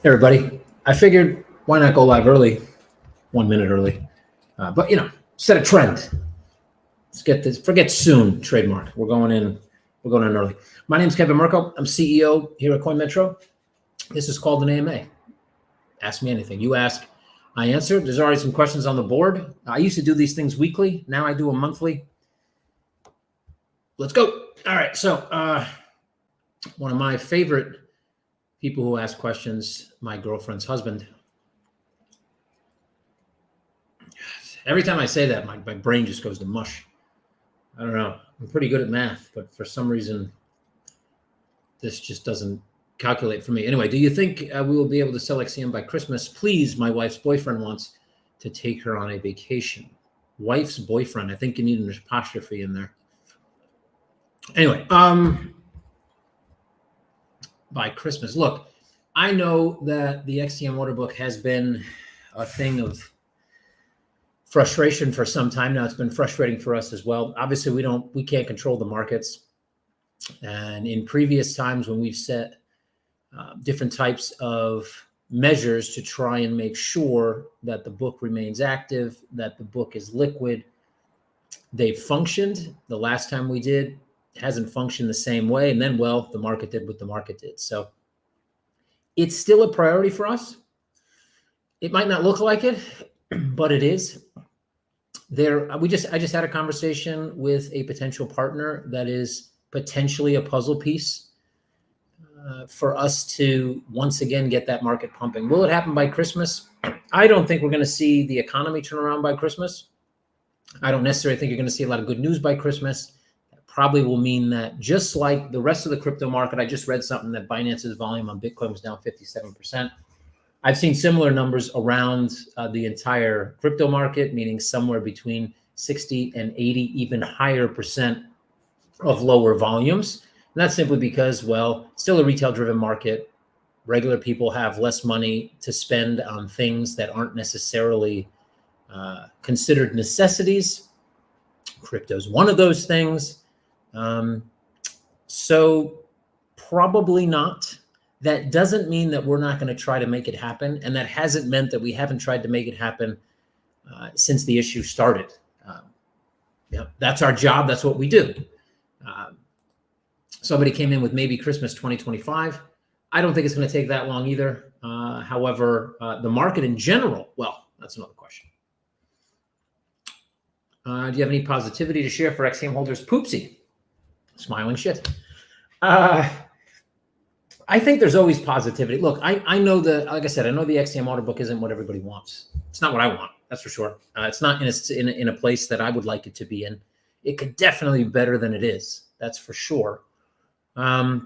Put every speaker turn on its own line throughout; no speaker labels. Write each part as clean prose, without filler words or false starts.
Hey everybody, I figured why not go live early, 1 minute early, but set a trend. Let's get this, forget soon trademark. We're going in early. My name's Kevin Murcko. I'm CEO here at Coinmetro. This is called an AMA. Ask me anything. You ask, I answer. There's already some questions on the board. I used to do these things weekly. Now I do them monthly. Let's go. All right. So one of my favorite people who ask questions, my girlfriend's husband. Every time I say that, my brain just goes to mush. I don't know. I'm pretty good at math, but for some reason, this just doesn't calculate for me. Anyway, do you think we will be able to sell XCM by Christmas? Please, my wife's boyfriend wants to take her on a vacation. Wife's boyfriend. I think you need an apostrophe in there. Anyway, by Christmas. Look, I know that the XCM order book has been a thing of frustration for some time now. It's been frustrating for us as well. Obviously, we can't control the markets. And in previous times when we've set different types of measures to try and make sure that the book remains active, that the book is liquid, they've functioned. The last time we did, hasn't functioned the same way. And then, well, the market did what the market did. So it's still a priority for us. It might not look like it, but it is. I just had a conversation with a potential partner that is potentially a puzzle piece for us to once again get that market pumping. Will it happen by Christmas? I don't think we're going to see the economy turn around by Christmas. I don't necessarily think you're going to see a lot of good news by Christmas. Probably will mean that just like the rest of the crypto market, I just read something that Binance's volume on Bitcoin was down 57%. I've seen similar numbers around the entire crypto market, meaning somewhere between 60 and 80, even higher percent of lower volumes. And that's simply because, well, still a retail-driven market. Regular people have less money to spend on things that aren't necessarily considered necessities. Crypto is one of those things. So probably not. That doesn't mean that we're not going to try to make it happen. And that hasn't meant that we haven't tried to make it happen since the issue started. That's our job. That's what we do. Somebody came in with maybe Christmas 2025. I don't think it's going to take that long either. However, the market in general, well, that's another question. Do you have any positivity to share for XCM holders? Poopsie. Smiling shit. I think there's always positivity. Look, I know like I said, I know the XCM order book isn't what everybody wants. It's not what I want. That's for sure. It's not in a place that I would like it to be in. It could definitely be better than it is. That's for sure. I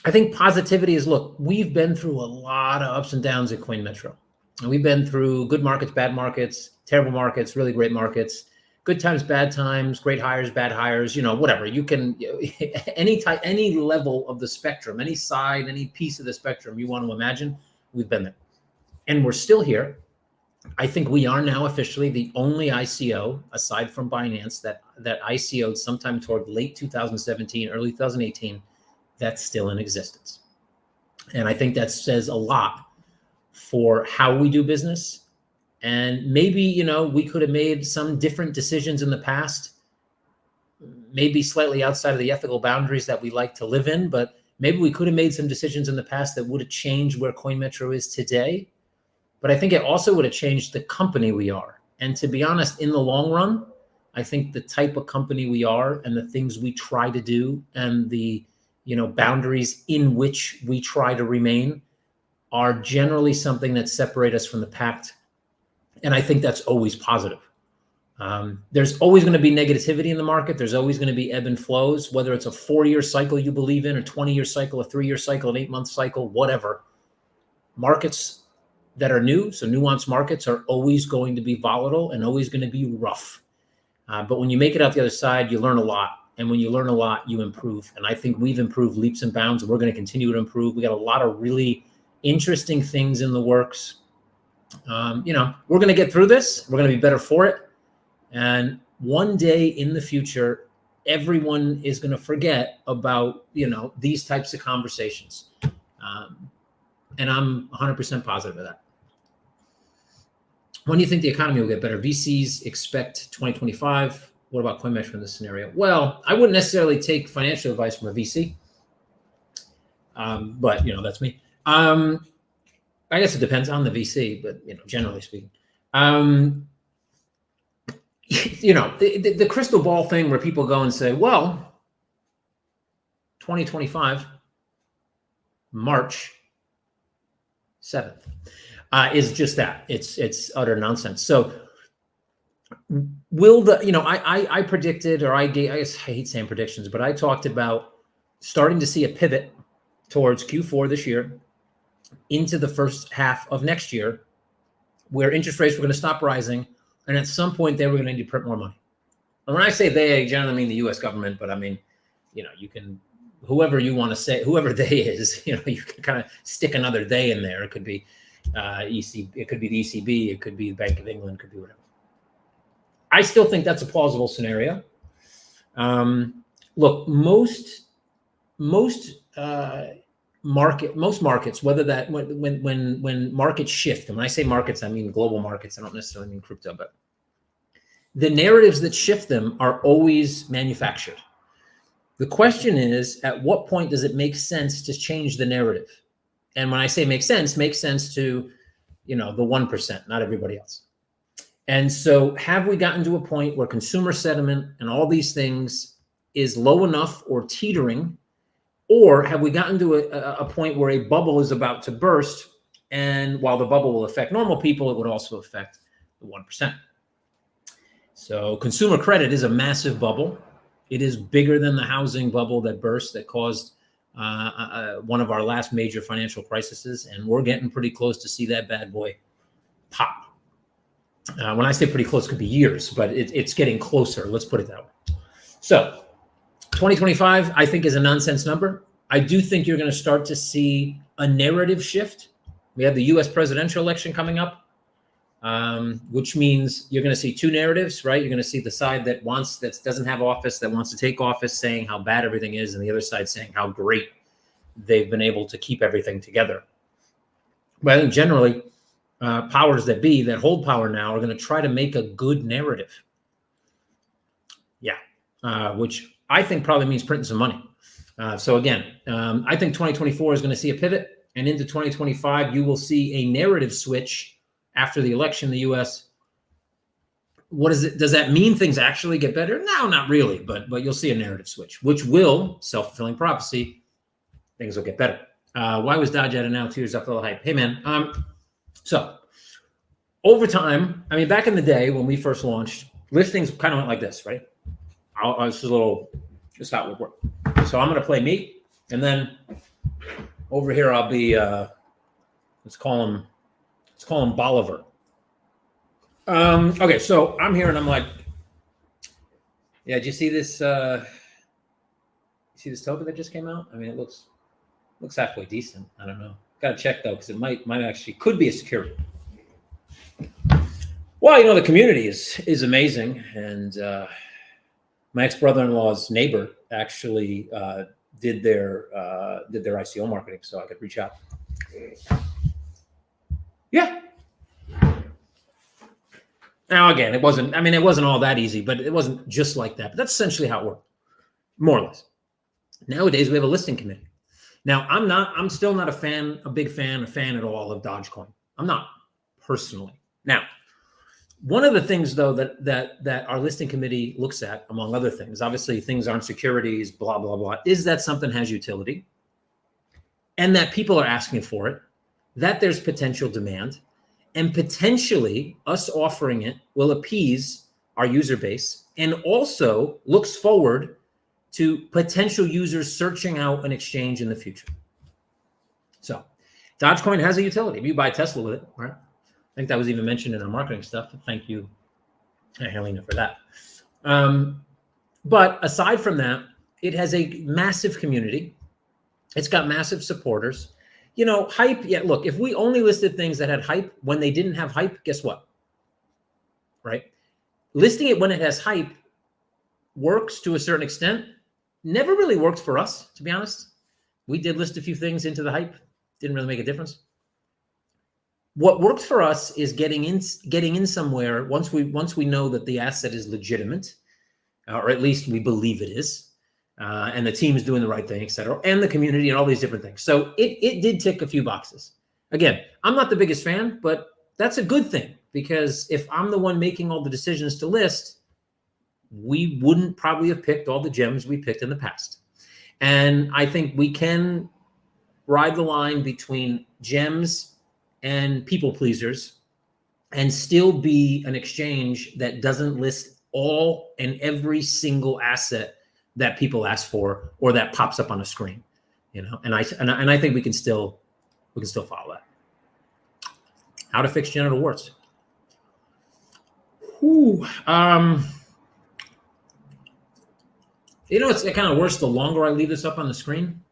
think positivity is, look, we've been through a lot of ups and downs at Coinmetro. And we've been through good markets, bad markets, terrible markets, really great markets. Good times, bad times, great hires, bad hires, whatever. You can, any level of the spectrum, any side, any piece of the spectrum you want to imagine, we've been there. And we're still here. I think we are now officially the only ICO, aside from Binance, that ICO'd sometime toward late 2017, early 2018, that's still in existence. And I think that says a lot for how we do business. And maybe, we could have made some different decisions in the past, maybe slightly outside of the ethical boundaries that we like to live in, but maybe we could have made some decisions in the past that would have changed where Coinmetro is today. But I think it also would have changed the company we are. And to be honest, in the long run, I think the type of company we are and the things we try to do and the, boundaries in which we try to remain are generally something that separate us from the pack. And I think that's always positive. There's always going to be negativity in the market. There's always going to be ebb and flows, whether it's a 4-year cycle you believe in, a 20-year cycle, a 3-year cycle, an 8-month cycle, whatever. Markets that are new, so nuanced markets, are always going to be volatile and always going to be rough. But when you make it out the other side, you learn a lot. And when you learn a lot, you improve. And I think we've improved leaps and bounds, and we're going to continue to improve. We got a lot of really interesting things in the works. We're going to get through this. We're going to be better for it. And one day in the future, everyone is going to forget about, these types of conversations. And I'm 100% positive of that. When do you think the economy will get better? VCs expect 2025. What about Coinmetro in this scenario? Well, I wouldn't necessarily take financial advice from a VC, but that's me. I guess it depends on the VC, but generally speaking, the crystal ball thing where people go and say, well, 2025, March 7th, is just that. It's utter nonsense. So will I predicted, or I guess I hate saying predictions, but I talked about starting to see a pivot towards Q4 this year into the first half of next year, where interest rates were going to stop rising. And at some point they were going to need to print more money. And when I say they, I generally mean the US government, but I mean, you can, whoever you want to say, whoever they is, you can kind of stick another they in there. It could be EC, it could be the ECB, it could be the Bank of England, it could be whatever. I still think that's a plausible scenario. Look, most markets, whether that when markets shift, and when I say markets, I mean global markets. I don't necessarily mean crypto, but the narratives that shift them are always manufactured. The question is, at what point does it make sense to change the narrative? And when I say make sense to, the 1%, not everybody else. And so have we gotten to a point where consumer sentiment and all these things is low enough or teetering, or have we gotten to a point where a bubble is about to burst? And while the bubble will affect normal people, it would also affect the 1%. So consumer credit is a massive bubble. It is bigger than the housing bubble that burst, that caused one of our last major financial crises. And we're getting pretty close to see that bad boy pop. When I say pretty close, it could be years, but it's getting closer. Let's put it that way. So 2025, I think, is a nonsense number. I do think you're going to start to see a narrative shift. We have the US presidential election coming up, which means you're going to see two narratives, right? You're going to see the side that doesn't have office, that wants to take office, saying how bad everything is, and the other side saying how great they've been able to keep everything together. But I think generally, powers that be, that hold power now, are going to try to make a good narrative. Yeah, which I think probably means printing some money. So again, I think 2024 is going to see a pivot, and into 2025, you will see a narrative switch after the election in the U.S. What is it? Does that mean things actually get better? No, not really, but you'll see a narrative switch, which will, self-fulfilling prophecy, things will get better. Why was Dodge at it now? 2 years after the hype. Hey, man. So over time, I mean, back in the day when we first launched, listings kind of went like this, right? This is how it would work. So I'm going to play me, and then over here I'll be, let's call him Bolivar. Okay, so I'm here and I'm like, yeah, did you see this? You see this token that just came out? I mean, it looks halfway decent. I don't know. Got to check though, because it might actually could be a security. Well, the community is amazing, and my ex-brother-in-law's neighbor actually did their ICO marketing, so I could reach out. Yeah. Now again, it wasn't all that easy, but it wasn't just like that. But that's essentially how it worked, more or less. Nowadays, we have a listing committee. Now, I'm still not a big fan at all of Dogecoin. I'm not personally. Now, one of the things though that our listing committee looks at, among other things, obviously things aren't securities, blah, blah, blah, is that something has utility and that people are asking for it, that there's potential demand, and potentially us offering it will appease our user base, and also looks forward to potential users searching out an exchange in the future. So Dogecoin has a utility. If you buy Tesla with it, right? I think that was even mentioned in our marketing stuff. Thank you, Helena, for that. But aside from that, it has a massive community. It's got massive supporters. Hype. Yeah, look, if we only listed things that had hype when they didn't have hype, guess what? Right? Listing it when it has hype works to a certain extent. Never really worked for us, to be honest. We did list a few things into the hype. Didn't really make a difference. What works for us is getting in somewhere once we know that the asset is legitimate, or at least we believe it is, and the team is doing the right thing, et cetera, and the community and all these different things. So it did tick a few boxes. Again, I'm not the biggest fan, but that's a good thing, because if I'm the one making all the decisions to list, we wouldn't probably have picked all the gems we picked in the past. And I think we can ride the line between gems and people pleasers and still be an exchange that doesn't list all and every single asset that people ask for or that pops up on a screen, and I think we can still follow that. How to fix genital warts. It's kind of worse the longer I leave this up on the screen.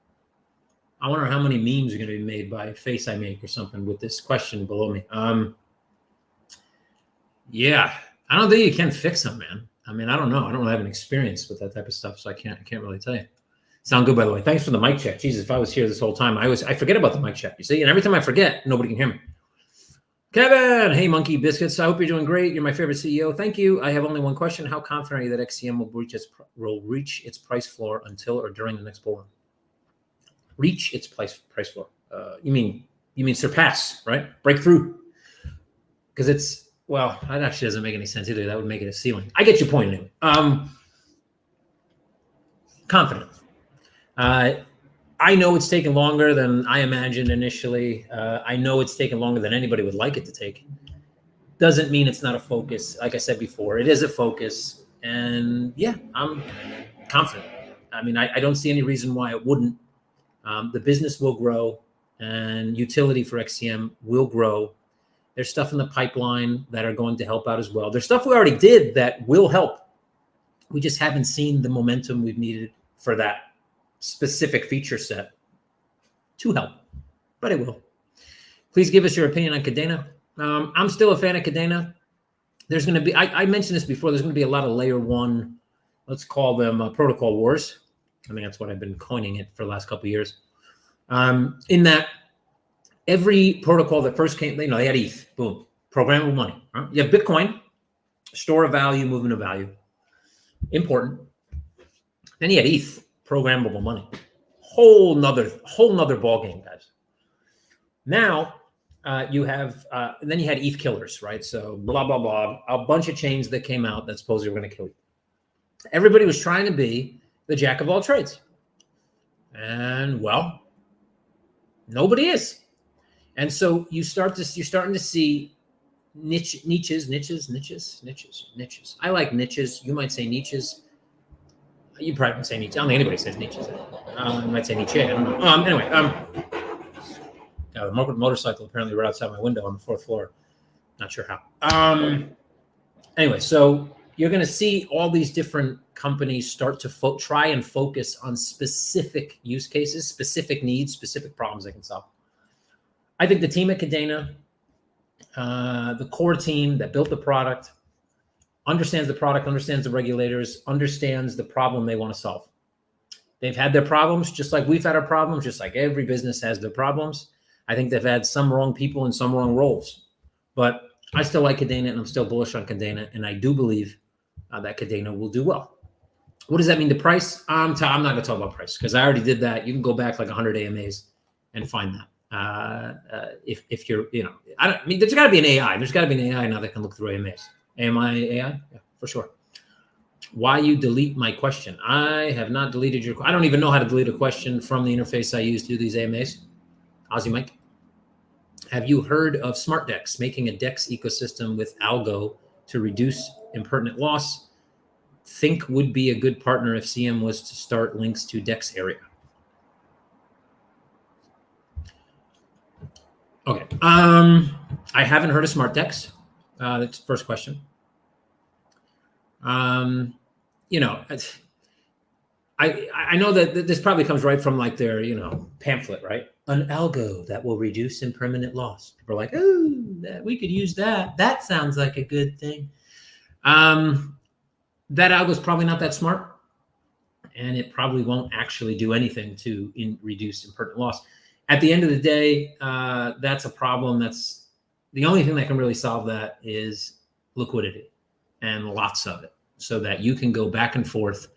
I wonder how many memes are going to be made by a face I make or something with this question below me. Yeah, I don't think you can fix them, man. I mean, I don't know. I don't have an experience with that type of stuff, so I can't really tell you. Sound good, by the way. Thanks for the mic check. Jesus, if I was here this whole time, I forget about the mic check, you see? And every time I forget, nobody can hear me. Kevin, hey, Monkey Biscuits. I hope you're doing great. You're my favorite CEO. Thank you. I have only one question. How confident are you that XCM will reach its price floor until or during the next bull run? Reach its price floor. You mean surpass, right? Break through. Because that actually doesn't make any sense either. That would make it a ceiling. I get your point anyway. Confident. I know it's taken longer than I imagined initially. I know it's taken longer than anybody would like it to take. Doesn't mean it's not a focus. Like I said before, it is a focus. And yeah, I'm confident. I mean, I don't see any reason why it wouldn't. The business will grow and utility for XCM will grow. There's stuff in the pipeline that are going to help out as well. There's stuff we already did that will help. We just haven't seen the momentum we've needed for that specific feature set to help, but it will. Please give us your opinion on Kadena. I'm still a fan of Kadena. There's going to be, I mentioned this before, there's going to be a lot of layer one, let's call them protocol wars. I think that's what I've been coining it for the last couple of years. In that every protocol that first came, they had ETH, boom, programmable money. Right? You have Bitcoin, store of value, movement of value, important. Then you had ETH, programmable money, whole nother ball game, guys. Now you have, then you had ETH killers, right? So blah blah blah, a bunch of chains that came out that supposedly were going to kill you. Everybody was trying to be the jack of all trades. And well, nobody is. And so you're starting to see niches. I like niches. You might say niches. You probably wouldn't say niche. I don't think anybody says niches. You might say niche. I don't know. Anyway, the motorcycle apparently right outside my window on the 4th floor. Not sure how. Anyway, so you're going to see all these different companies start to try and focus on specific use cases, specific needs, specific problems they can solve. I think the team at Kadena, the core team that built the product, understands the product, understands the regulators, understands the problem they want to solve. They've had their problems, just like we've had our problems, just like every business has their problems. I think they've had some wrong people and some wrong roles. But I still like Kadena, and I'm still bullish on Kadena, and I do believe that Kadena will do well. What does that mean to price? I'm not going to talk about price because I already did that. You can go back like 100 AMAs and find that. If you're, there's got to be an AI. There's got to be an AI now that can look through AMAs. AMI AI? Yeah, for sure. Why you delete my question? I have not deleted your. I don't even know how to delete a question from the interface I use to do these AMAs. Ozzy Mike. Have you heard of smart DEX, making a DEX ecosystem with algo to reduce impertinent loss? Think would be a good partner if CM was to start links to DEX area. Okay. I haven't heard of smart DEX. That's the first question. I know that this probably comes right from like their, pamphlet, right? An algo that will reduce impermanent loss. People are like, oh, we could use that. That sounds like a good thing. That algo is probably not that smart, and it probably won't actually do anything to reduce impertinent loss. at the end of the day, that's a problem. That's the only thing that can really solve that is liquidity and lots of it, so that you can go back and forth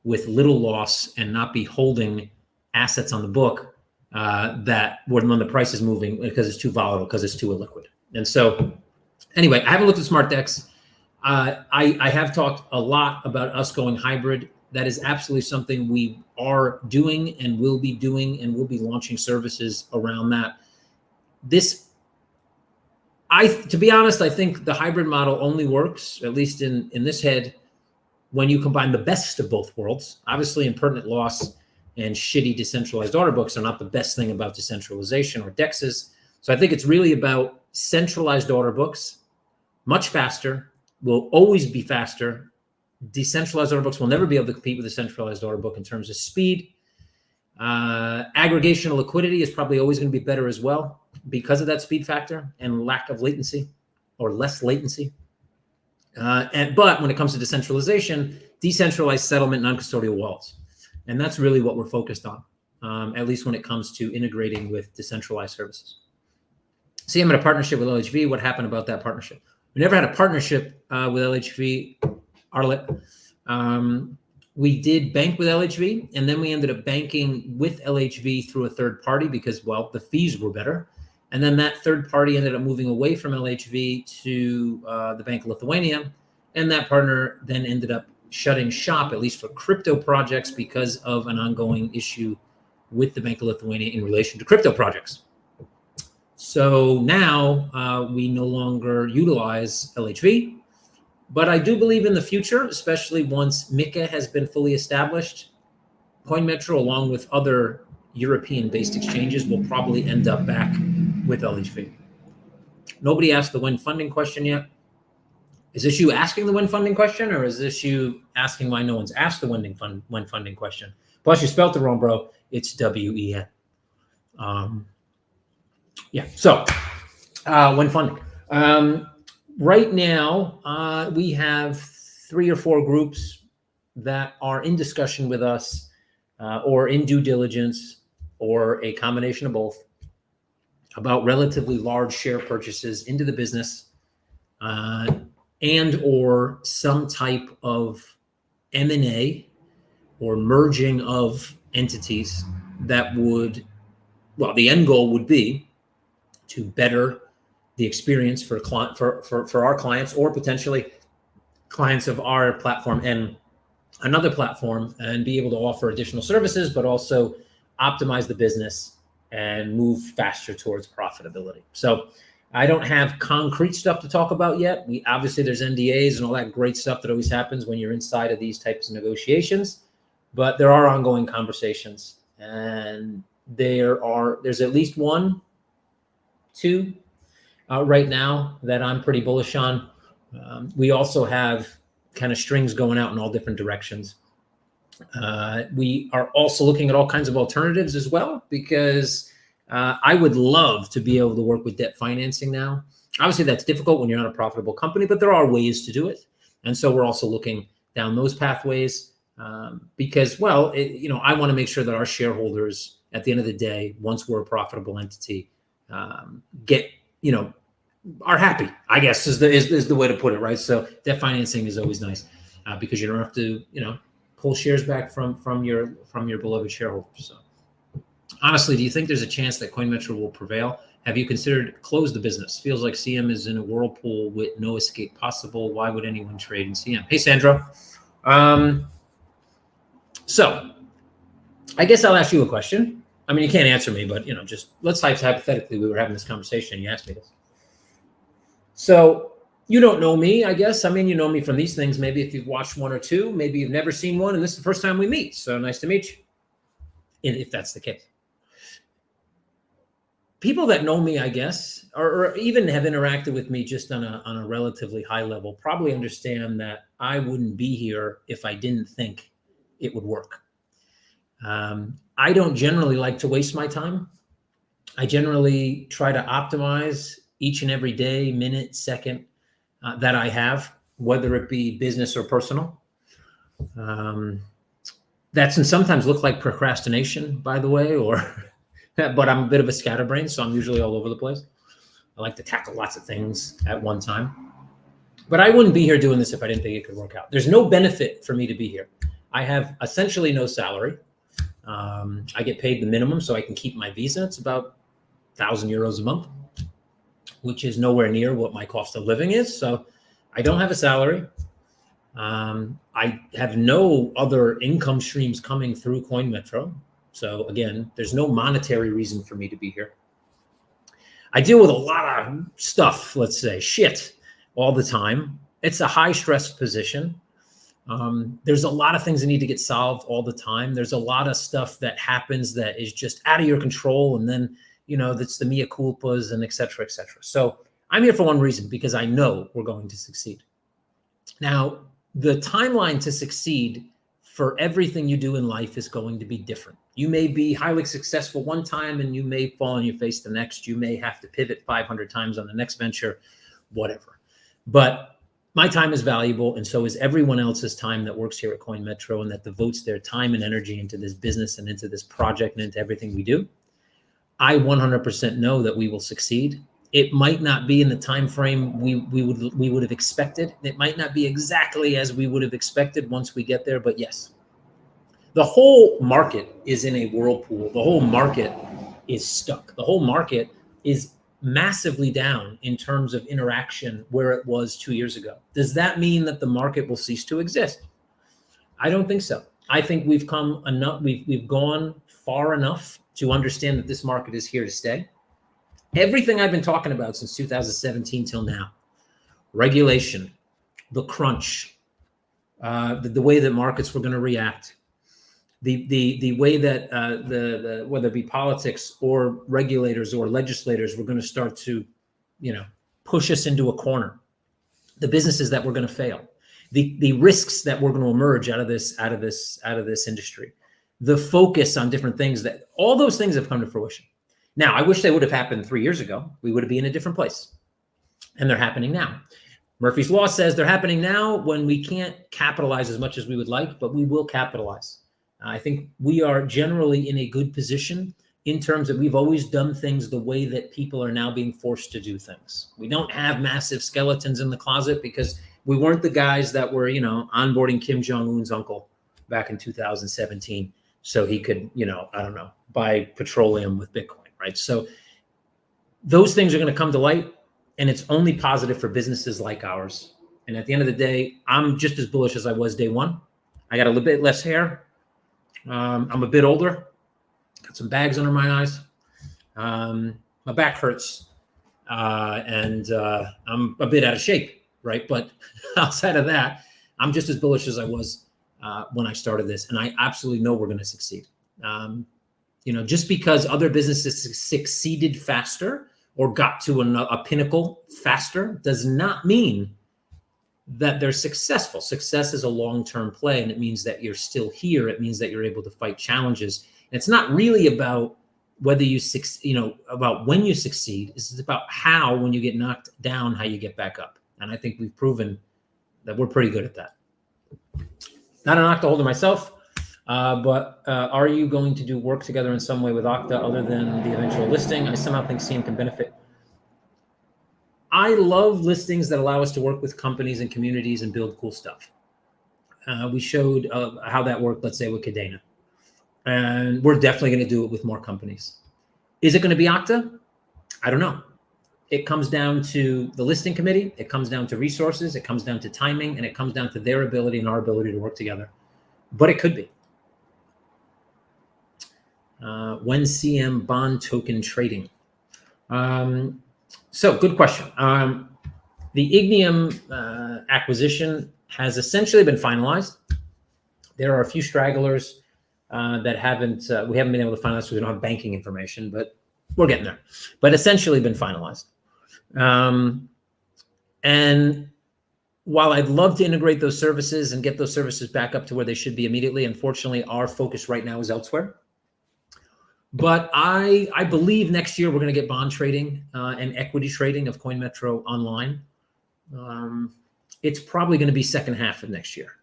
with little loss and not be holding assets on the book that when the price is moving because it's too volatile, because it's too illiquid. And so anyway, I haven't looked at smart decks. I have talked a lot about us going hybrid. That is absolutely something we are doing and will be doing, and we'll be launching services around that. To be honest, I think the hybrid model only works, at least in this head, when you combine the best of both worlds. Obviously, impertinent loss and shitty decentralized order books are not the best thing about decentralization or DEXs. So I think it's really about centralized order books, much faster, will always be faster. Decentralized order books will never be able to compete with a centralized order book in terms of speed. Aggregation of liquidity is probably always going to be better as well because of that speed factor and lack of latency, or less latency. But when it comes to decentralization, decentralized settlement, non-custodial wallets. And that's really what we're focused on, at least when it comes to integrating with decentralized services. CM had a partnership with LHV. What happened about that partnership? We never had a partnership with LHV, Arlet. We did bank with LHV, and then we ended up banking with LHV through a third party because, well, the fees were better. And then that third party ended up moving away from LHV to the Bank of Lithuania. And that partner then ended up shutting shop, at least for crypto projects, because of an ongoing issue with the Bank of Lithuania in relation to crypto projects. So now we no longer utilize LHV. But I do believe in the future, especially once MiCA has been fully established, Coinmetro, along with other European-based exchanges, will probably end up back with LHV. Nobody asked the when funding question yet. Is this you asking the when funding question, or is this you asking why no one's asked the when funding question? Plus, you spelled it wrong, bro. It's WEN. Yeah. So, when funding. Right now, we have 3 or 4 groups that are in discussion with us, or in due diligence, or a combination of both, about relatively large share purchases into the business, and or some type of M&A or merging of entities that would, well, the end goal would be to better the experience for our clients, or potentially clients of our platform and another platform, and be able to offer additional services, but also optimize the business and move faster towards profitability. So I don't have concrete stuff to talk about yet. Obviously there's NDAs and all that great stuff that always happens when you're inside of these types of negotiations, but there are ongoing conversations, and there's at least 1, 2 right now that I'm pretty bullish on. We also have kind of strings going out in all different directions. We are also looking at all kinds of alternatives as well, because I would love to be able to work with debt financing now. Obviously, that's difficult when you're not a profitable company, but there are ways to do it. And so we're also looking down those pathways because, well, I want to make sure that our shareholders, at the end of the day, once we're a profitable entity, are happy, I guess, is the way to put it, right? So debt financing is always nice because you don't have to, pull shares back from your beloved shareholders. So honestly, do you think there's a chance that Coinmetro will prevail? Have you considered close the business? Feels like CM is in a whirlpool with no escape possible. Why would anyone trade in CM? Hey, Sandra. So I guess I'll ask you a question. I mean, you can't answer me, but just let's hypothetically we were having this conversation and you asked me this. So you don't know me, I guess. I mean, you know me from these things. Maybe if you've watched 1 or 2, maybe you've never seen one, and this is the first time we meet. So nice to meet you, if that's the case. People that know me, I guess, or even have interacted with me just on a relatively high level, probably understand that I wouldn't be here if I didn't think it would work. I don't generally like to waste my time. I generally try to optimize each and every day, minute, second that I have, whether it be business or personal. That can sometimes look like procrastination, by the way, or but I'm a bit of a scatterbrain, so I'm usually all over the place. I like to tackle lots of things at one time. But I wouldn't be here doing this if I didn't think it could work out. There's no benefit for me to be here. I have essentially no salary. I get paid the minimum so I can keep my visa. It's about 1,000 euros a month, which is nowhere near what my cost of living is. So I don't have a salary. I have no other income streams coming through Coinmetro. So again, there's no monetary reason for me to be here. I deal with a lot of stuff, let's say, shit, all the time. It's a high stress position. There's a lot of things that need to get solved all the time. There's a lot of stuff that happens that is just out of your control. And then, that's the mea culpas and et cetera, et cetera. So I'm here for one reason, because I know we're going to succeed. Now, the timeline to succeed for everything you do in life is going to be different. You may be highly successful one time and you may fall on your face the next. You may have to pivot 500 times on the next venture, whatever. But my time is valuable, and so is everyone else's time that works here at Coinmetro and that devotes their time and energy into this business and into this project and into everything we do. I 100% know that we will succeed. It might not be in the time frame we would have expected. It might not be exactly as we would have expected once we get there, but yes. The whole market is in a whirlpool. The whole market is stuck. The whole market is massively down in terms of interaction where it was 2 years ago. Does that mean that the market will cease to exist? I don't think so. I think we've come enough. We've gone far enough to understand that this market is here to stay. Everything I've been talking about since 2017 till now, regulation, the crunch, the way that markets were going to react, the way that the whether it be politics or regulators or legislators were going to start to, push us into a corner, the businesses that were going to fail, the risks that were going to emerge out of this industry, the focus on different things, that all those things have come to fruition. Now, I wish they would have happened 3 years ago. We would be in a different place, and they're happening now. Murphy's Law says they're happening now when we can't capitalize as much as we would like, but we will capitalize. I think we are generally in a good position in terms of we've always done things the way that people are now being forced to do things. We don't have massive skeletons in the closet because we weren't the guys that were, onboarding Kim Jong-un's uncle back in 2017 so he could, buy petroleum with Bitcoin, right? So those things are going to come to light, and it's only positive for businesses like ours. And at the end of the day, I'm just as bullish as I was day one. I got a little bit less hair. I'm a bit older, got some bags under my eyes. My back hurts, and I'm a bit out of shape, right? But outside of that, I'm just as bullish as I was when I started this, and I absolutely know we're going to succeed. Just because other businesses succeeded faster or got to a pinnacle faster does not mean that they're successful. Success is a long-term play, and it means that you're still here. It means that you're able to fight challenges. And it's not really about whether you about when you succeed. It's about how, when you get knocked down, how you get back up. And I think we've proven that we're pretty good at that. Not a knock to hold to myself, but are you going to do work together in some way with Okta other than the eventual listing? I somehow think CM can benefit. I love listings that allow us to work with companies and communities and build cool stuff. We showed how that worked, let's say, with Kadena. And we're definitely going to do it with more companies. Is it going to be Okta? I don't know. It comes down to the listing committee. It comes down to resources. It comes down to timing. And it comes down to their ability and our ability to work together. But it could be. When CM bond token trading? So good question. The Ignium acquisition has essentially been finalized. There are a few stragglers that we haven't been able to finalize because we don't have banking information, but we're getting there. But essentially been finalized. And while I'd love to integrate those services and get those services back up to where they should be immediately, unfortunately, our focus right now is elsewhere. But I believe next year we're going to get bond trading and equity trading of Coinmetro online. It's probably going to be second half of next year,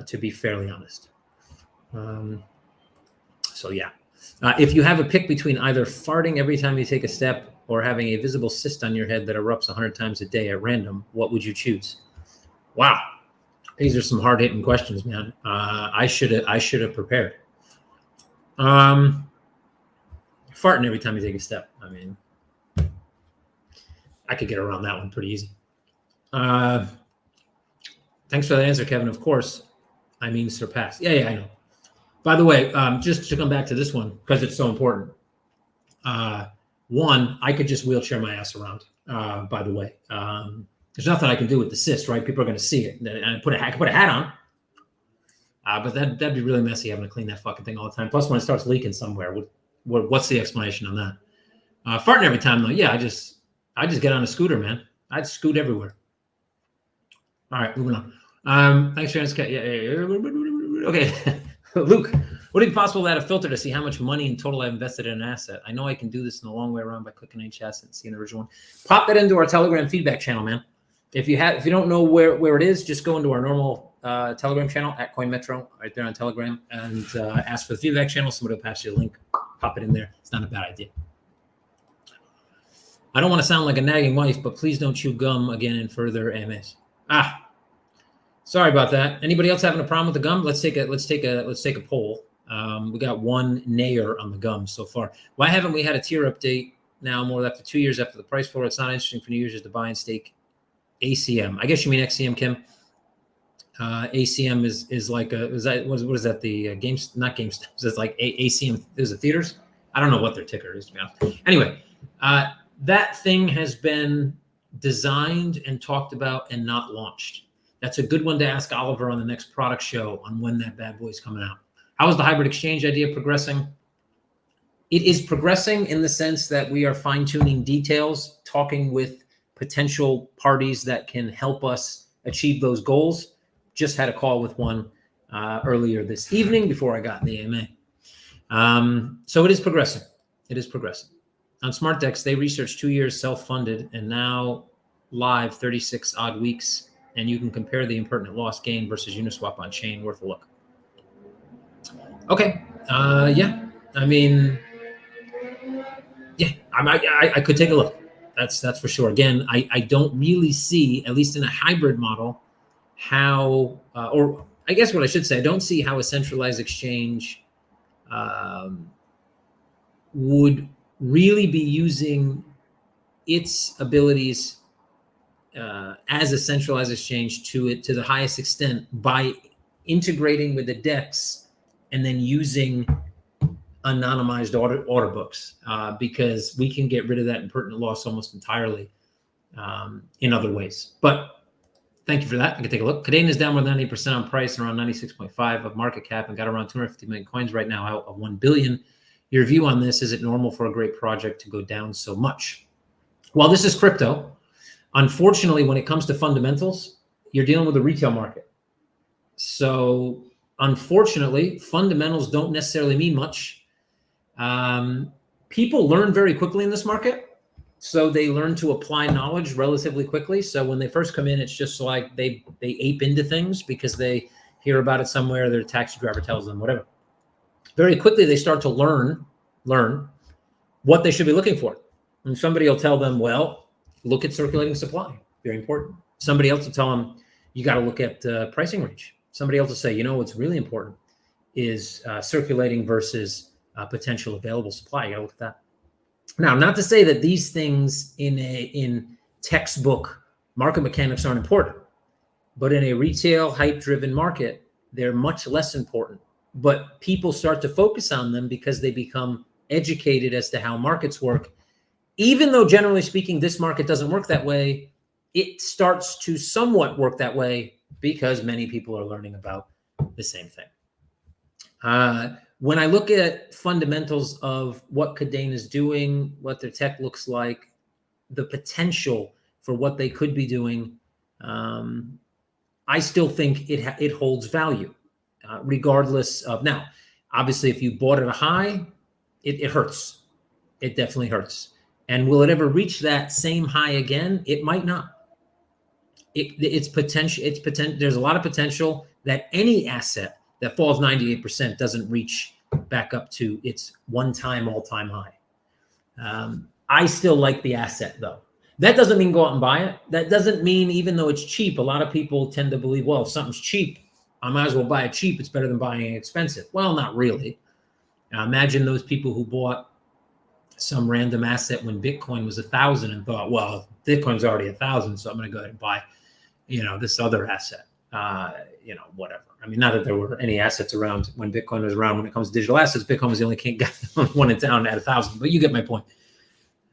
to be fairly honest. So yeah, If you have a pick between either farting every time you take a step or having a visible cyst on your head that erupts 100 times a day at random, what would you choose? Wow. These are some hard-hitting questions, man. I should have prepared. Farting every time you take a step. I mean, I could get around that one pretty easy. Thanks for that answer, Kevin. Of course, I mean surpass. Yeah, I know. By the way, just to come back to this one, because it's so important. One, I could just wheelchair my ass around, by the way. There's nothing I can do with the cyst, right? People are going to see it. And I can put a hat on. But that'd be really messy having to clean that fucking thing all the time. Plus, when it starts leaking somewhere, what's the explanation on that? Farting every time, though. Yeah, I just get on a scooter, man. I'd scoot everywhere. All right, moving on. Thanks for asking. Yeah. Okay. Luke, would it be possible to add a filter to see how much money in total I've invested in an asset? I know I can do this in the long way around by clicking each asset and seeing the original one. Pop that into our Telegram feedback channel, man. If you don't know where it is, just go into our normal Telegram channel at Coinmetro right there on Telegram and ask for the feedback channel. Somebody will pass you a link. Pop it in there. It's not a bad idea. I don't want to sound like a nagging wife, but please don't chew gum again in further AMAs. Sorry about that. Anybody else having a problem with the gum? Let's take a poll. We got one nayer on the gum so far. Why haven't we had a tier update now more after 2 years after the price floor? It's not interesting for new users to buy and stake ACM. I guess you mean XCM, Kim. ACM is like what is that? The games, not GameStop. It's like ACM. Is it theaters? I don't know what their ticker is, to be honest. Anyway, that thing has been designed and talked about and not launched. That's a good one to ask Oliver on the next product show on when that bad boy is coming out. How is the hybrid exchange idea progressing? It is progressing in the sense that we are fine-tuning details, talking with potential parties that can help us achieve those goals. Just had a call with one earlier this evening before I got in the AMA. So it is progressing. It is progressing. On SmartDex, they researched 2 years self-funded and now live 36 odd weeks. And you can compare the impertinent loss gain versus Uniswap on chain. Worth a look. Okay. Yeah. I mean, yeah. I could take a look. That's for sure. Again, I don't really see, at least in a hybrid model, how, or I guess what I should say, I don't see how a centralized exchange would really be using its abilities as a centralized exchange to the highest extent by integrating with the DEX and then using anonymized order books because we can get rid of that impertinent loss almost entirely in other ways. But thank you for that. I can take a look. Kadena is down more than 90% on price and around 96.5 of market cap and got around 250 million coins right now out of 1 billion. Your view on this, is it normal for a great project to go down so much? Well, this is crypto. Unfortunately, when it comes to fundamentals, you're dealing with a retail market. So unfortunately, fundamentals don't necessarily mean much. People learn very quickly in this market. So they learn to apply knowledge relatively quickly. So when they first come in, it's just like they ape into things because they hear about it somewhere, their taxi driver tells them, whatever. Very quickly, they start to learn what they should be looking for. And somebody will tell them, well, look at circulating supply. Very important. Somebody else will tell them, you got to look at pricing range. Somebody else will say, you know, what's really important is circulating versus potential available supply. You got to look at that. Now, not to say that these things in textbook market mechanics aren't important, but in a retail hype-driven market, they're much less important. But people start to focus on them because they become educated as to how markets work. Even though generally speaking, this market doesn't work that way, it starts to somewhat work that way because many people are learning about the same thing. When I look at fundamentals of what Kadena is doing, what their tech looks like, the potential for what they could be doing, I still think it holds value, regardless of now. Obviously, if you bought at a high, it hurts. It definitely hurts. And will it ever reach that same high again? It might not. It's potential. There's a lot of potential that any asset that falls 98% doesn't reach back up to its one-time all-time high. I still like the asset though. That doesn't mean go out and buy it. That doesn't mean, even though it's cheap, a lot of people tend to believe, well, if something's cheap, I might as well buy it cheap. It's better than buying it expensive. Well, not really. Now, imagine those people who bought some random asset when Bitcoin was 1,000 and thought, well, Bitcoin's already 1,000, so I'm going to go ahead and buy, this other asset, whatever. I mean, not that there were any assets around when Bitcoin was around. When it comes to digital assets, Bitcoin was the only one in town at 1,000, but you get my point.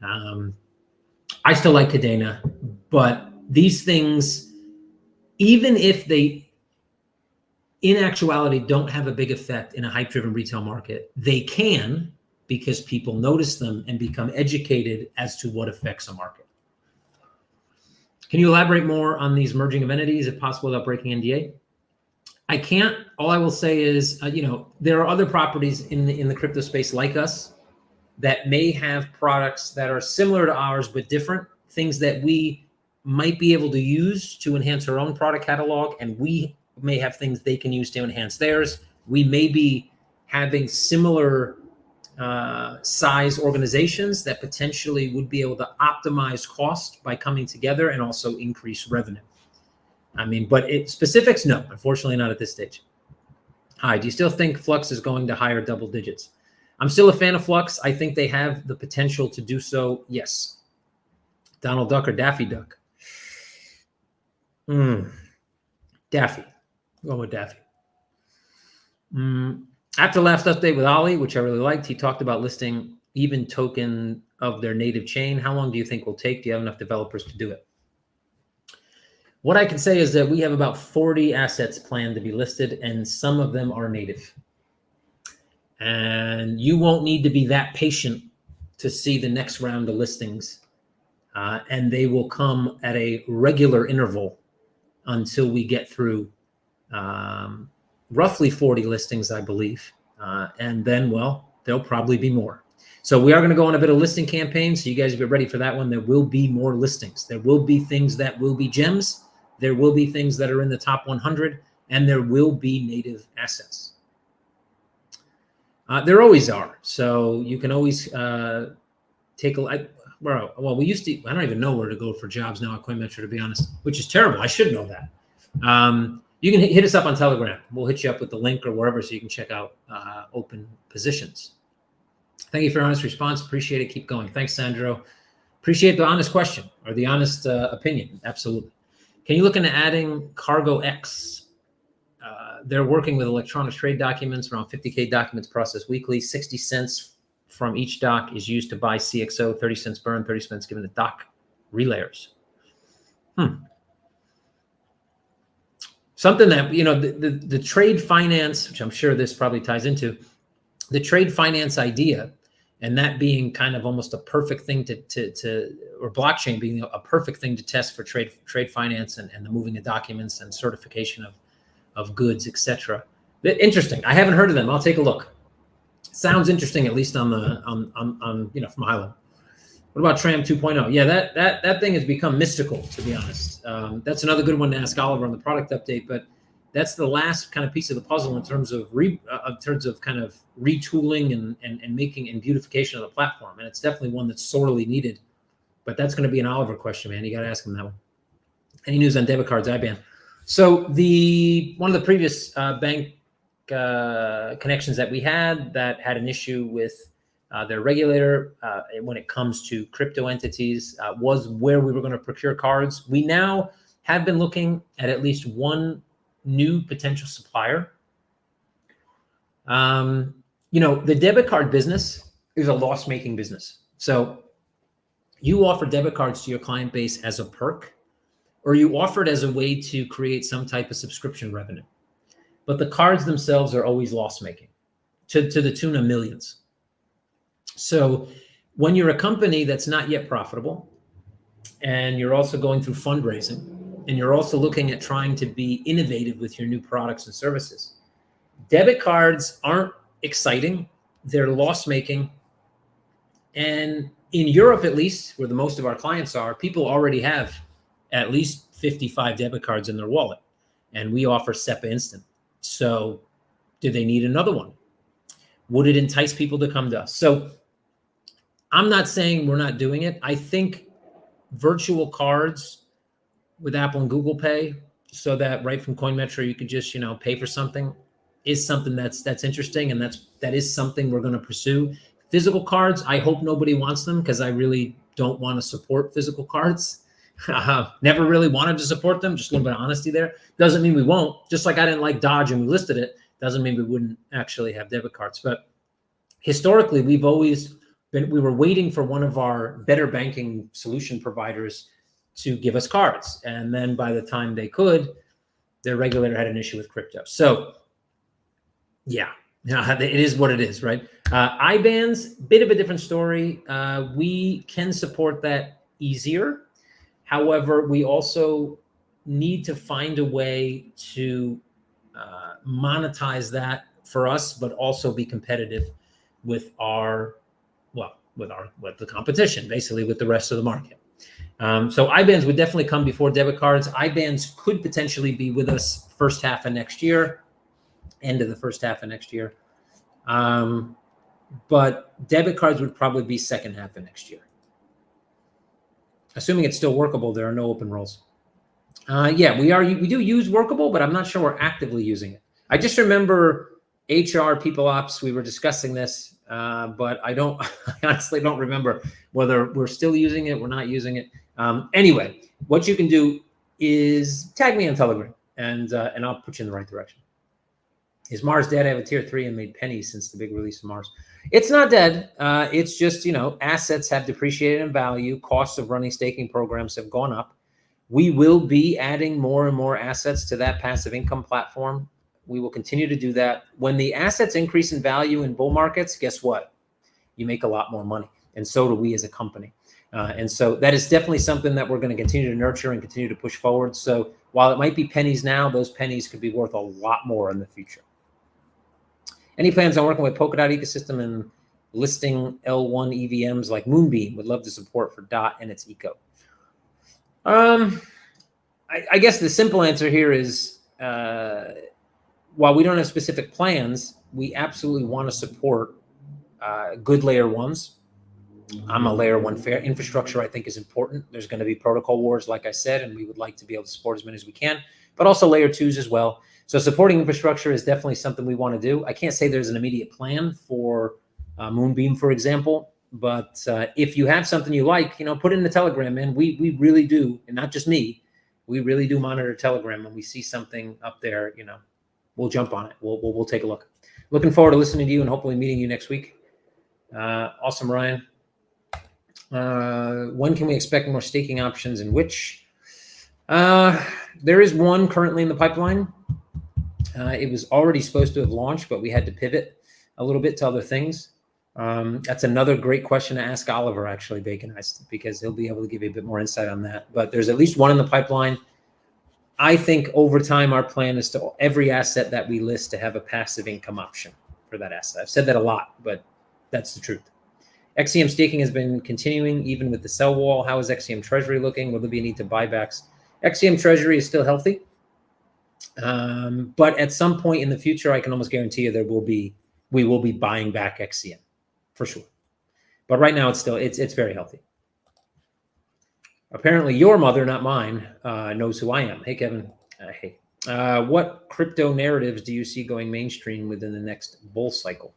I still like Kadena, but these things, even if they, in actuality, don't have a big effect in a hype-driven retail market, they can, because people notice them and become educated as to what affects a market. Can you elaborate more on these merging of entities, if possible, without breaking NDA? I can't. All I will say is, there are other properties in the crypto space like us that may have products that are similar to ours, but different, things that we might be able to use to enhance our own product catalog, and we may have things they can use to enhance theirs. We may be having similar size organizations that potentially would be able to optimize cost by coming together and also increase revenue. But specifics, no, unfortunately not at this stage. Hi, do you still think Flux is going to higher double digits? I'm still a fan of Flux. I think they have the potential to do so, yes. Donald Duck or Daffy Duck? Daffy. Going with Daffy. After last update with Ollie, which I really liked, he talked about listing even token of their native chain. How long do you think will take? Do you have enough developers to do it? What I can say is that we have about 40 assets planned to be listed, and some of them are native. And you won't need to be that patient to see the next round of listings. And they will come at a regular interval until we get through roughly 40 listings, I believe. And then, well, there'll probably be more. So we are going to go on a bit of listing campaign. So you guys get ready for that one. There will be more listings. There will be things that will be gems. There will be things that are in the top 100, and there will be native assets. There always are. So you can always take a, well, we used to, I don't even know where to go for jobs now at Coinmetro, to be honest, which is terrible. I should know that. You can hit us up on Telegram. We'll hit you up with the link or wherever so you can check out open positions. Thank you for your honest response. Appreciate it. Keep going. Thanks, Sandro. Appreciate the honest question or the honest opinion. Absolutely. Can you look into adding Cargo X? They're working with electronic trade documents, around 50K documents processed weekly. 60 cents from each doc is used to buy CXO, 30 cents burn, 30 cents given to doc relayers. Something that, the trade finance, which I'm sure this probably ties into, the trade finance idea, and that being kind of almost a perfect thing or blockchain being a perfect thing to test for trade finance and the moving of documents and certification of goods, etc. Interesting. I haven't heard of them. I'll take a look. Sounds interesting, at least on from high level. What about Tram 2.0? Yeah, that thing has become mystical, to be honest. That's another good one to ask Oliver on the product update, but that's the last kind of piece of the puzzle in terms of kind of retooling and making and beautification of the platform. And it's definitely one that's sorely needed. But that's going to be an Oliver question, man. You got to ask him that one. Any news on debit cards, IBAN? So one of the previous bank connections that we had that had an issue with their regulator when it comes to crypto entities was where we were going to procure cards. We now have been looking at least one new potential supplier. The debit card business is a loss-making business. So you offer debit cards to your client base as a perk, or you offer it as a way to create some type of subscription revenue. But the cards themselves are always loss-making to the tune of millions. So when you're a company that's not yet profitable, and you're also going through fundraising, and you're also looking at trying to be innovative with your new products and services, debit cards aren't exciting. They're loss-making. And in Europe, at least, where the most of our clients are, people already have at least 55 debit cards in their wallet. And we offer SEPA Instant. So do they need another one? Would it entice people to come to us? So I'm not saying we're not doing it. I think virtual cards with Apple and Google Pay, so that right from Coinmetro you could just pay for something, is something that's interesting, and that is something we're going to pursue. Physical cards, I hope nobody wants them, because I really don't want to support physical cards. Never really wanted to support them. Just a little bit of honesty there. Doesn't mean we won't. Just like I didn't like Dodge and we listed it, doesn't mean we wouldn't actually have debit cards. But historically, we were waiting for one of our better banking solution providers to give us cards. And then by the time they could, their regulator had an issue with crypto. So yeah, it is what it is, right? IBANs, bit of a different story. We can support that easier. However, we also need to find a way to monetize that for us, but also be competitive with with the competition, basically with the rest of the market. So IBANs would definitely come before debit cards. IBANs could potentially be with us first half of next year, end of the first half of next year. But debit cards would probably be second half of next year. Assuming it's still workable, there are no open roles. Yeah, we do use Workable, but I'm not sure we're actively using it. I just remember HR, people ops, we were discussing this, but I honestly don't remember whether we're still using it, we're not using it. Anyway, what you can do is tag me on Telegram, and I'll put you in the right direction. Is Mars dead? I have a tier 3 and made pennies since the big release of Mars. It's not dead. It's just, assets have depreciated in value. Costs of running staking programs have gone up. We will be adding more and more assets to that passive income platform. We will continue to do that. When the assets increase in value in bull markets, guess what? You make a lot more money. And so do we as a company. And so that is definitely something that we're going to continue to nurture and continue to push forward. So while it might be pennies now, those pennies could be worth a lot more in the future. Any plans on working with Polkadot ecosystem and listing L1 EVMs like Moonbeam? Would love to support for DOT and its eco. I guess the simple answer here is, while we don't have specific plans, we absolutely want to support good layer ones. I'm a layer 1 fair. Infrastructure, I think, is important. There's going to be protocol wars, like I said, and we would like to be able to support as many as we can, but also layer 2s as well. So supporting infrastructure is definitely something we want to do. I can't say there's an immediate plan for Moonbeam, for example, but if you have something you like, put it in the Telegram, man. We really do, and not just me, we really do monitor Telegram. When we see something up there, we'll jump on it. We'll take a look. Looking forward to listening to you and hopefully meeting you next week. Awesome, Ryan. When can we expect more staking options and which? There is one currently in the pipeline. It was already supposed to have launched, but we had to pivot a little bit to other things. That's another great question to ask Oliver, actually, Bacon Ice, because he'll be able to give you a bit more insight on that. But there's at least one in the pipeline. I think over time, our plan is to every asset that we list to have a passive income option for that asset. I've said that a lot, but that's the truth. XCM staking has been continuing even with the sell wall. How is XCM Treasury looking? Will there be a need to buybacks? XCM Treasury is still healthy. But at some point in the future, I can almost guarantee you we will be buying back XCM for sure. But right now it's very healthy. Apparently your mother, not mine, knows who I am. Hey, Kevin. Hey. What crypto narratives do you see going mainstream within the next bull cycle?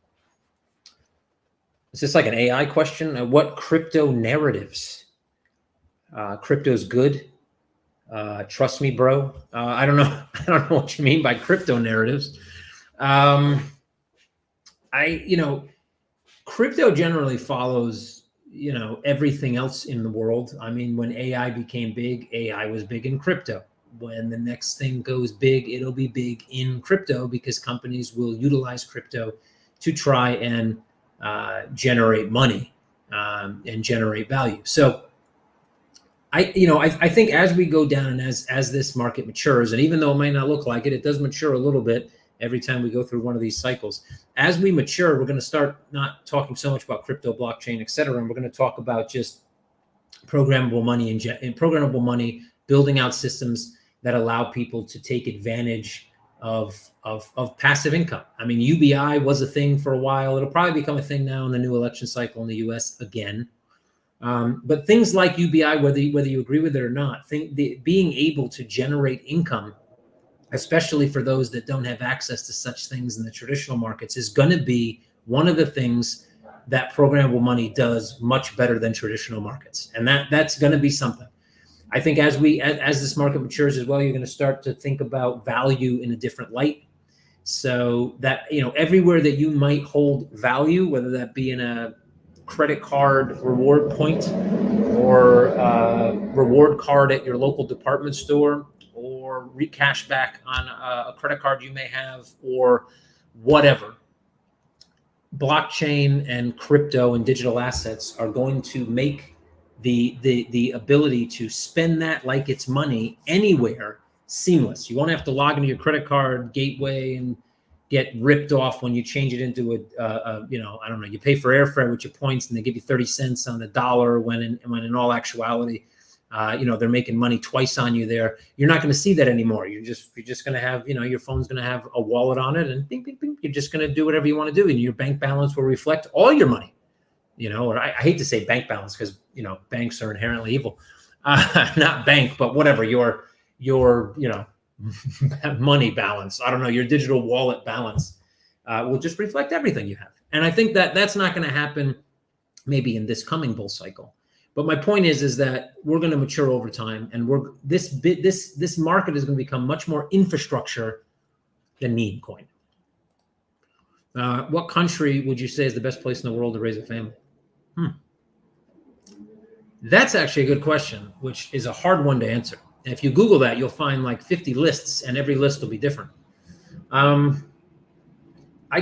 Is this like an AI question? What crypto narratives? Crypto's good. Trust me, bro. I don't know. I don't know what you mean by crypto narratives. Crypto generally follows, everything else in the world. I mean, when AI became big, AI was big in crypto. When the next thing goes big, it'll be big in crypto because companies will utilize crypto to try and generate money and generate value. So I think as we go down and as this market matures, and even though it might not look like it, it does mature a little bit every time we go through one of these cycles. As we mature, we're going to start not talking so much about crypto, blockchain, et cetera, and we're going to talk about just programmable money and programmable money, building out systems that allow people to take advantage of passive income. I mean, UBI was a thing for a while. It'll probably become a thing now in the new election cycle in the U.S. again. But things like UBI, whether you agree with it or not, being able to generate income, especially for those that don't have access to such things in the traditional markets, is going to be one of the things that programmable money does much better than traditional markets. And that's going to be something. I think as this market matures as well, you're going to start to think about value in a different light. So that, everywhere that you might hold value, whether that be in a credit card reward point or reward card at your local department store, or cash back on a credit card you may have, or whatever, blockchain and crypto and digital assets are going to make the ability to spend that like it's money anywhere seamless. You won't have to log into your credit card gateway and get ripped off when you change it into I don't know, you pay for airfare with your points and they give you 30 cents on the dollar when in all actuality, they're making money twice on you there. You're not going to see that anymore. You're just going to have, your phone's going to have a wallet on it, and bing, bing, bing, you're just going to do whatever you want to do. And your bank balance will reflect all your money, or I hate to say bank balance because, banks are inherently evil, not bank, but whatever your money balance. I don't know, your digital wallet balance will just reflect everything you have. And I think that that's not going to happen maybe in this coming bull cycle. But my point is that we're going to mature over time, and this market is going to become much more infrastructure than meme coin. What country would you say is the best place in the world to raise a family? That's actually a good question, which is a hard one to answer. And if you Google that, you'll find like 50 lists, and every list will be different. I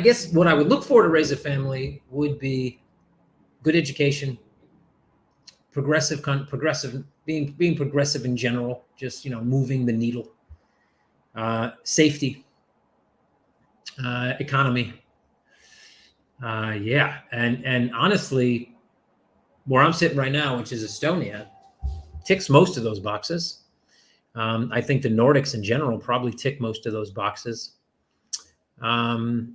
guess what I would look for to raise a family would be good education, being progressive in general, just, moving the needle, safety, economy. And honestly, where I'm sitting right now, which is Estonia, ticks most of those boxes. I think the Nordics in general probably tick most of those boxes. To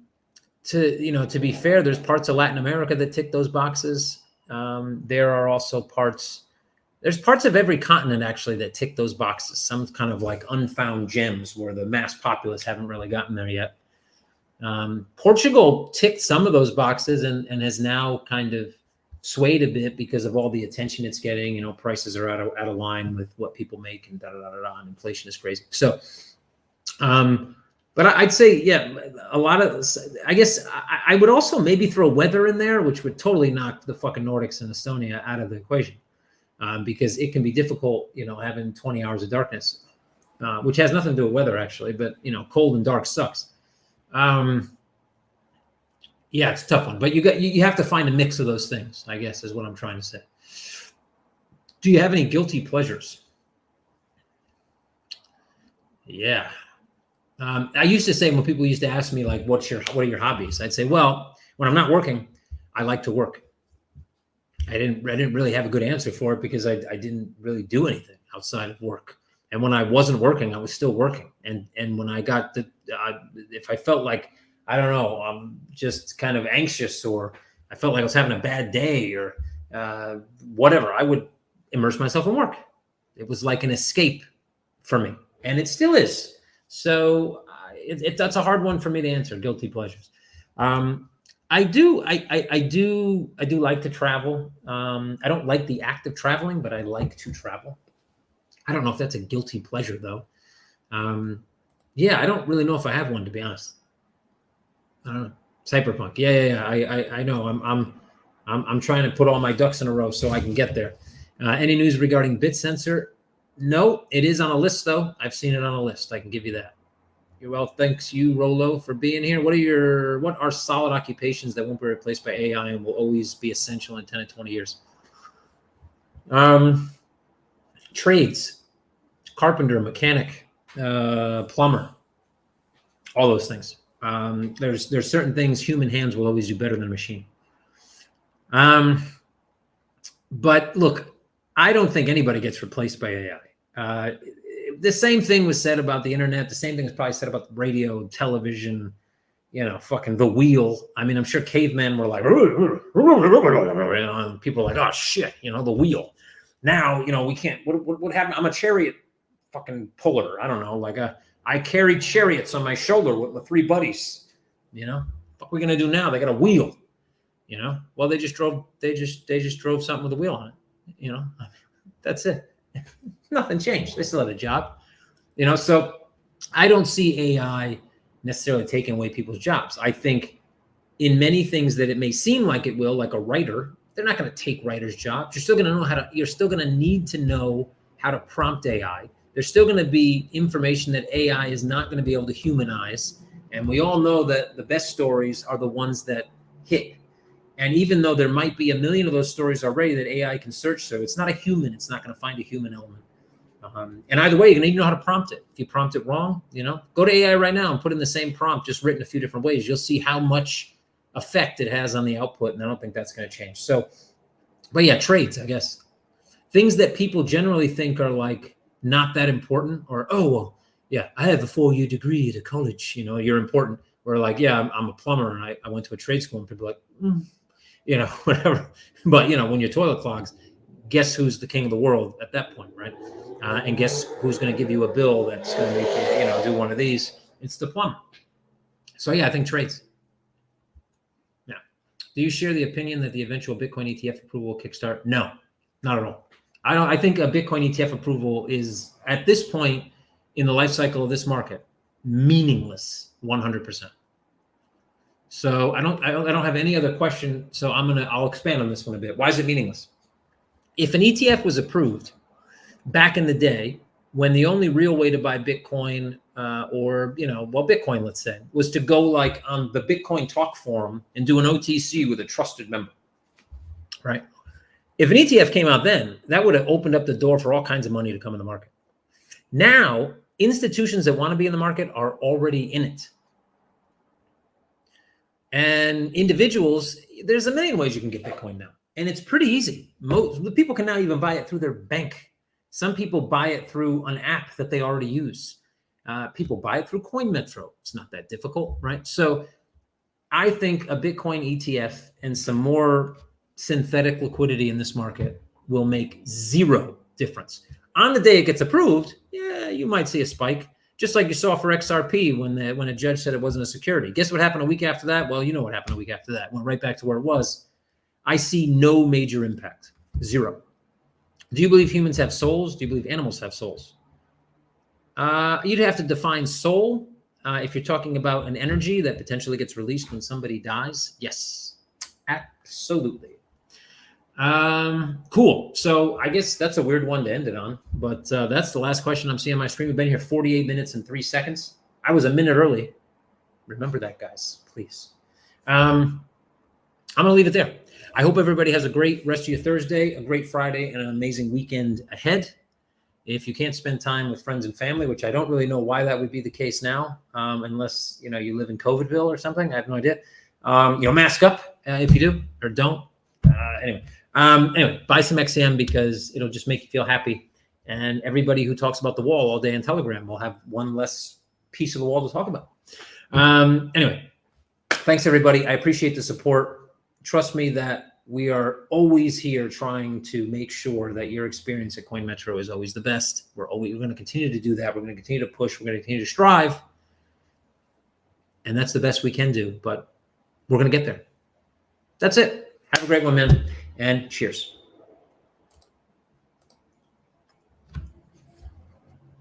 be fair, there's parts of Latin America that tick those boxes. There are also parts of every continent actually that tick those boxes. Some kind of like unfound gems where the mass populace haven't really gotten there yet. Portugal ticked some of those boxes and has now kind of swayed a bit because of all the attention it's getting. Prices are out of line with what people make, and and inflation is crazy. So, but I'd say, a lot of, I guess I would also maybe throw weather in there, which would totally knock the fucking Nordics and Estonia out of the equation, because it can be difficult, having 20 hours of darkness, which has nothing to do with weather actually, but cold and dark sucks. It's a tough one, but you have to find a mix of those things, I guess, is what I'm trying to say. Do you have any guilty pleasures? Yeah. I used to say, when people used to ask me like, what are your hobbies? I'd say, well, when I'm not working, I like to work. I didn't really have a good answer for it because I didn't really do anything outside of work. And when I wasn't working, I was still working. And when I got if I felt like, I don't know, I'm just kind of anxious, or I felt like I was having a bad day, or whatever, I would immerse myself in work. It was like an escape for me, and it still is. So that's a hard one for me to answer. Guilty pleasures. I do like to travel. I don't like the act of traveling, but I like to travel. I don't know if that's a guilty pleasure though. I don't really know if I have one, to be honest. I don't know. Cyberpunk. Yeah. I know. I'm trying to put all my ducks in a row so I can get there. Any news regarding BitSensor? No, it is on a list though. I've seen it on a list. I can give you that. You're well. Thanks you, Rolo, for being here. What are solid occupations that won't be replaced by AI and will always be essential in 10 to 20 years? Trades, carpenter, mechanic, plumber, all those things. There's certain things human hands will always do better than a machine. But look, I don't think anybody gets replaced by AI. the same thing was said about the internet. The same thing was probably said about the radio, television, fucking the wheel. I mean, I'm sure cavemen were like, and people are like, oh shit, the wheel. Now, we can't, what happened? I'm a chariot fucking puller. I don't know. Like I carried chariots on my shoulder with my 3 buddies, what are we going to do now? They got a wheel, well, they just drove something with a wheel on it, that's it. Nothing changed. They still had a job, so I don't see AI necessarily taking away people's jobs. I think in many things that it may seem like it will, like a writer, they're not going to take writers' jobs. You're still going to know you're still going to need to know how to prompt AI. There's still going to be information that AI is not going to be able to humanize. And we all know that the best stories are the ones that hit. And even though there might be a million of those stories already that AI can search through, it's not a human. It's not going to find a human element. And either way, you're going to need to know how to prompt it. If you prompt it wrong, go to AI right now and put in the same prompt, just written a few different ways. You'll see how much effect it has on the output. And I don't think that's going to change. So, but yeah, trades, I guess. Things that people generally think are like not that important, or, oh, well, yeah, I have a 4-year degree at a college, you're important. Or like, yeah, I'm a plumber and I went to a trade school, and people are like, whatever. But, when your toilet clogs, guess who's the king of the world at that point, right? And guess who's going to give you a bill that's going to make you, do one of these? It's the plumber. So yeah, I think trades. Yeah. Do you share the opinion that the eventual Bitcoin ETF approval will kickstart? No, not at all. I think a Bitcoin ETF approval is, at this point in the life cycle of this market, meaningless 100%. So I don't have any other question. So I'll expand on this one a bit. Why is it meaningless? If an ETF was approved back in the day, when the only real way to buy Bitcoin Bitcoin, let's say, was to go like on the Bitcoin Talk forum and do an OTC with a trusted member, right? If an ETF came out then, that would have opened up the door for all kinds of money to come in the market. Now, institutions that want to be in the market are already in it. And individuals, there's a million ways you can get Bitcoin now. And it's pretty easy. Most people can now even buy it through their bank. Some people buy it through an app that they already use. People buy it through Coinmetro. It's not that difficult, right? So I think a Bitcoin ETF and some more synthetic liquidity in this market will make zero difference. On the day it gets approved, yeah, you might see a spike, just like you saw for XRP when a judge said it wasn't a security. Guess what happened a week after that? Well, you know what happened a week after that. Went right back to where it was. I see no major impact. Zero. Do you believe humans have souls? Do you believe animals have souls? You'd have to define soul. If you're talking about an energy that potentially gets released when somebody dies, yes, absolutely. Cool. So I guess that's a weird one to end it on, but that's the last question I'm seeing on my screen. We've been here 48 minutes and 3 seconds. I was a minute early. Remember that, guys, please. I'm going to leave it there. I hope everybody has a great rest of your Thursday, a great Friday, and an amazing weekend ahead. If you can't spend time with friends and family, which I don't really know why that would be the case now, unless you live in COVIDville or something. I have no idea. Mask up if you do or don't. Anyway, buy some XM because it'll just make you feel happy. And everybody who talks about the wall all day on Telegram will have one less piece of the wall to talk about. Anyway, thanks everybody. I appreciate the support. Trust me that we are always here trying to make sure that your experience at Coinmetro is always the best. We're going to continue to do that. We're going to continue to push. We're going to continue to strive. And that's the best we can do, but we're going to get there. That's it. Have a great one, man. And cheers.